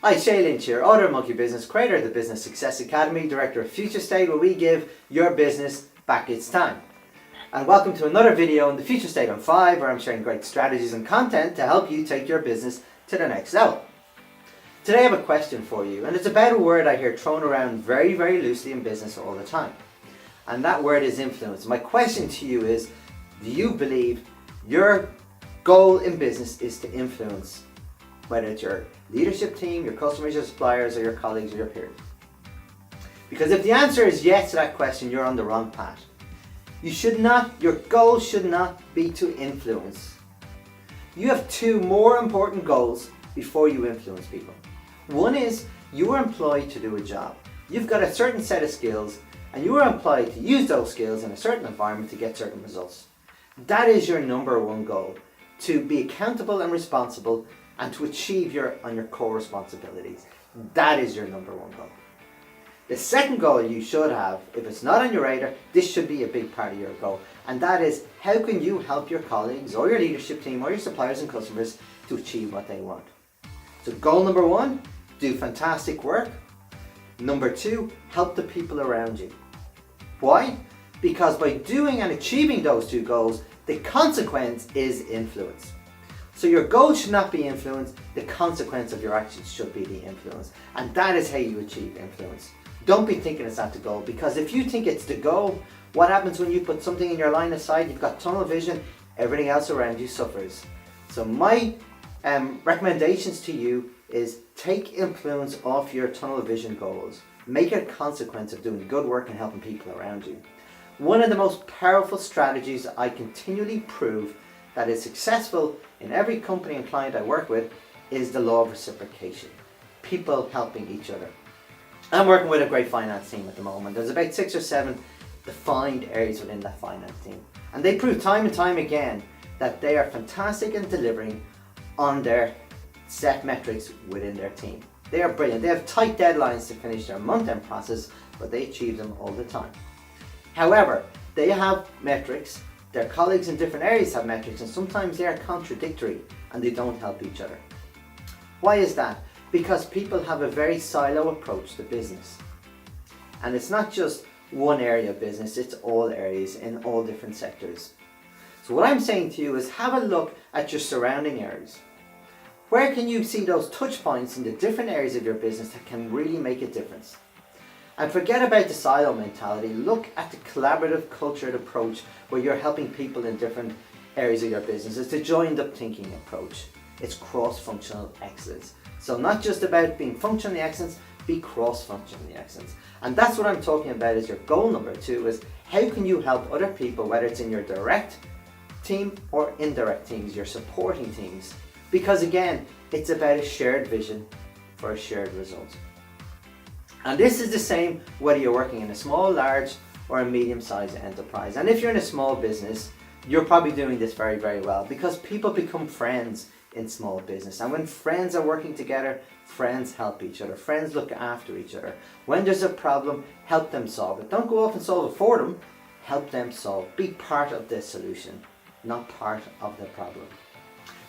Hi, Shay Lynch here, author of Monkey Business, creator of the Business Success Academy, director of Future State, where we give your business back its time. And welcome to another video in the Future State on 5, where I'm sharing great strategies and content to help you take your business to the next level. Today I have a question for you, and it's about a word I hear thrown around very, very loosely in business all the time. And that word is influence. My question to you is, do you believe your goal in business is to influence, whether it's your leadership team, your customers, your suppliers, or your colleagues or your peers? Because if the answer is yes to that question, you're on the wrong path. Your goal should not be to influence. You have two more important goals before you influence people. One is you are employed to do a job. You've got a certain set of skills and you are employed to use those skills in a certain environment to get certain results. That is your number one goal, to be accountable and responsible and to achieve your core responsibilities. That is your number one goal. The second goal you should have, if it's not on your radar, this should be a big part of your goal. And that is, how can you help your colleagues or your leadership team or your suppliers and customers to achieve what they want? So goal number one, do fantastic work. Number two, help the people around you. Why? Because by doing and achieving those two goals, the consequence is influence. So your goal should not be influence, the consequence of your actions should be the influence. And that is how you achieve influence. Don't be thinking it's not the goal, because if you think it's the goal, what happens when you put something in your line of sight? You've got tunnel vision, everything else around you suffers. So my recommendations to you is take influence off your tunnel vision goals. Make it a consequence of doing good work and helping people around you. One of the most powerful strategies I continually prove that is successful in every company and client I work with is the law of reciprocation. People helping each other. I'm working with a great finance team at the moment. There's about 6 or 7 defined areas within that finance team. And they prove time and time again that they are fantastic in delivering on their set metrics within their team. They are brilliant. They have tight deadlines to finish their month-end process, but they achieve them all the time. However, they have metrics, their colleagues in different areas have metrics, and sometimes they are contradictory and they don't help each other. Why is that? Because people have a very silo approach to business. And it's not just one area of business, it's all areas in all different sectors. So what I'm saying to you is, have a look at your surrounding areas. Where can you see those touch points in the different areas of your business that can really make a difference? And forget about the silo mentality. Look at the collaborative, cultured approach where you're helping people in different areas of your business. It's a joined up thinking approach. It's cross-functional excellence. So not just about being functionally excellent, be cross-functionally excellent. And that's what I'm talking about as your goal number 2, is how can you help other people, whether it's in your direct team or indirect teams, your supporting teams. Because again, it's about a shared vision for a shared result. And this is the same whether you're working in a small, large, or a medium-sized enterprise. And if you're in a small business, you're probably doing this very, very well, because people become friends in small business. And when friends are working together, friends help each other. Friends look after each other. When there's a problem, help them solve it. Don't go off and solve it for them. Help them solve. Be part of the solution, not part of the problem.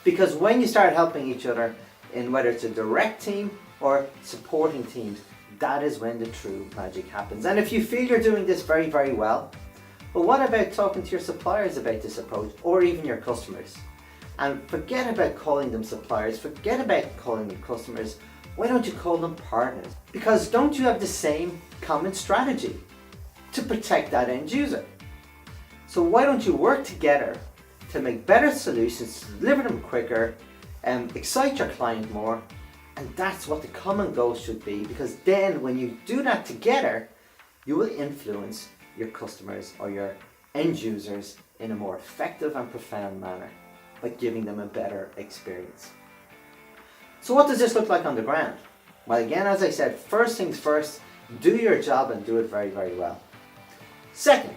Because when you start helping each other in whether it's a direct team or supporting teams, that is when the true magic happens. And if you feel you're doing this very, very well, what about talking to your suppliers about this approach, or even your customers? And forget about calling them suppliers, forget about calling them customers. Why don't you call them partners? Because don't you have the same common strategy to protect that end user? So why don't you work together to make better solutions, to deliver them quicker, and excite your client more? And that's what the common goal should be, because then when you do that together, you will influence your customers or your end users in a more effective and profound manner by giving them a better experience. So what does this look like on the ground? Well, again, as I said, first things first, do your job and do it very, very well. Second,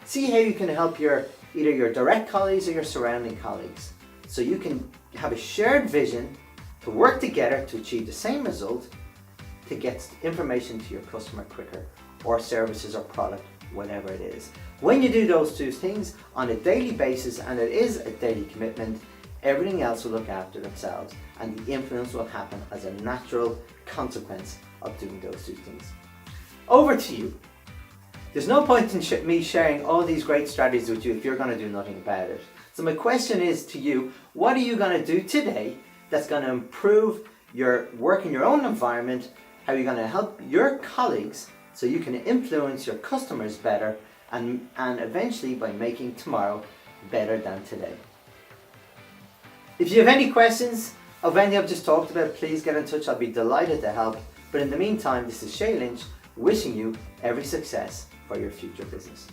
see how you can help either your direct colleagues or your surrounding colleagues, so you can have a shared vision to work together to achieve the same result, to get information to your customer quicker, or services or product, whatever it is. When you do those two things on a daily basis, and it is a daily commitment, everything else will look after themselves. and the influence will happen as a natural consequence of doing those two things. Over to you. There's no point in me sharing all these great strategies with you if you're going to do nothing about it. So my question is to you, what are you going to do today that's going to improve your work in your own environment? How are you going to help your colleagues so you can influence your customers better and eventually by making tomorrow better than today? If you have any questions of anything I've just talked about, please get in touch. I'll be delighted to help. But in the meantime, this is Shay Lynch wishing you every success for your future business.